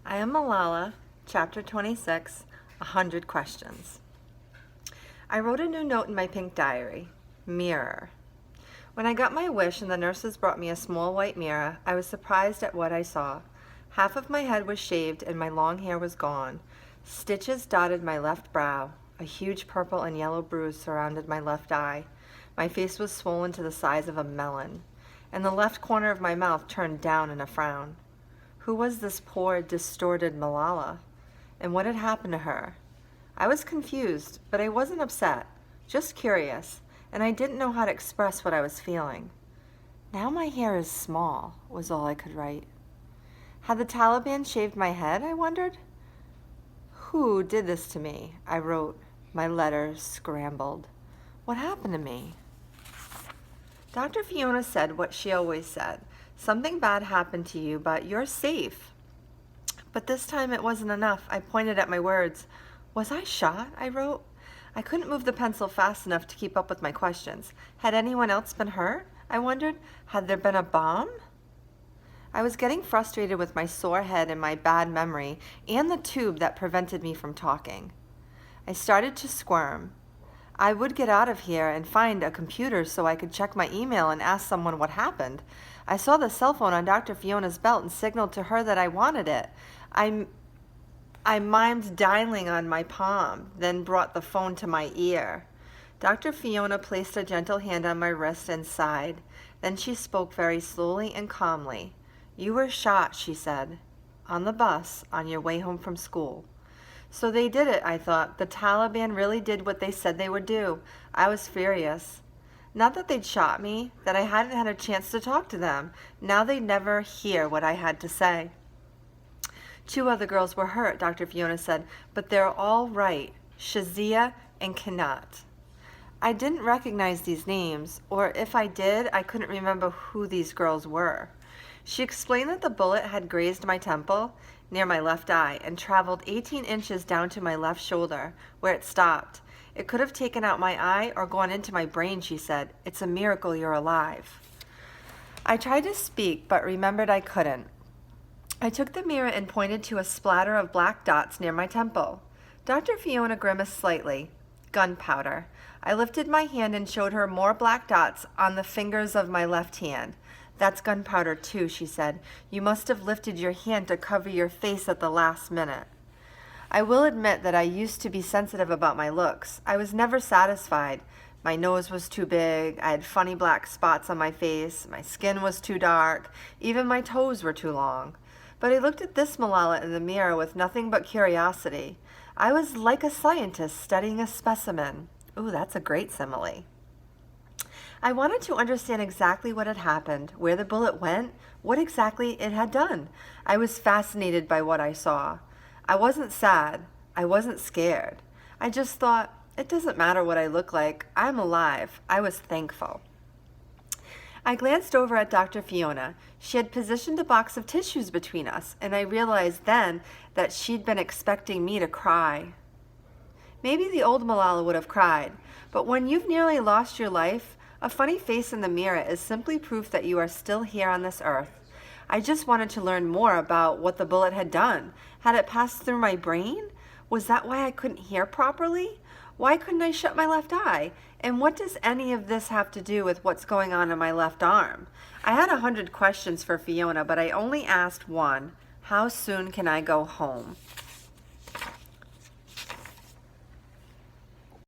I am Malala, Chapter 26, 100 Questions. I wrote a new note in my pink diary, mirror. When I got my wish and the nurses brought me a small white mirror, I was surprised at what I saw. Half of my head was shaved and my long hair was gone. Stitches dotted my left brow. A huge purple and yellow bruise surrounded my left eye. My face was swollen to the size of a melon, and the left corner of my mouth turned down in a frown. Who was this poor, distorted Malala? And what had happened to her? I was confused, but I wasn't upset, just curious, and I didn't know how to express what I was feeling. Now my hair is small, was all I could write. Had the Taliban shaved my head, I wondered? Who did this to me? I wrote, my letters scrambled. What happened to me? Dr. Fiona said what she always said. Something bad happened to you, but you're safe. But this time it wasn't enough. I pointed at my words. Was I shot? I wrote. I couldn't move the pencil fast enough to keep up with my questions. Had anyone else been hurt? I wondered. Had there been a bomb? I was getting frustrated with my sore head and my bad memory and the tube that prevented me from talking. I started to squirm. I would get out of here and find a computer so I could check my email and ask someone what happened. I saw the cell phone on Dr. Fiona's belt and signaled to her that I wanted it. I mimed dialing on my palm, then brought the phone to my ear. Dr. Fiona placed a gentle hand on my wrist and sighed. Then she spoke very slowly and calmly. You were shot, she said, on the bus on your way home from school. So they did it, I thought. The Taliban really did what they said they would do. I was furious. Not that they'd shot me, that I hadn't had a chance to talk to them. Now they'd never hear what I had to say. 2 other girls were hurt, Dr. Fiona said, but they're all right, Shazia and Kanat. I didn't recognize these names, or if I did, I couldn't remember who these girls were. She explained that the bullet had grazed my temple near my left eye and traveled 18 inches down to my left shoulder, where it stopped. It could have taken out my eye or gone into my brain, she said. It's a miracle you're alive. I tried to speak, but remembered I couldn't. I took the mirror and pointed to a splatter of black dots near my temple. Dr. Fiona grimaced slightly. Gunpowder. I lifted my hand and showed her more black dots on the fingers of my left hand. That's gunpowder too, she said. You must have lifted your hand to cover your face at the last minute. I will admit that I used to be sensitive about my looks. I was never satisfied. My nose was too big, I had funny black spots on my face, my skin was too dark, even my toes were too long. But I looked at this Malala in the mirror with nothing but curiosity. I was like a scientist studying a specimen. Ooh, that's a great simile. I wanted to understand exactly what had happened, where the bullet went, what exactly it had done. I was fascinated by what I saw. I wasn't sad. I wasn't scared. I just thought, it doesn't matter what I look like. I'm alive. I was thankful. I glanced over at Dr. Fiona. She had positioned a box of tissues between us, and I realized then that she'd been expecting me to cry. Maybe the old Malala would have cried, but when you've nearly lost your life, a funny face in the mirror is simply proof that you are still here on this earth. I just wanted to learn more about what the bullet had done. Had it passed through my brain? Was that why I couldn't hear properly? Why couldn't I shut my left eye? And what does any of this have to do with what's going on in my left arm? I had 100 questions for Fiona, but I only asked one. How soon can I go home?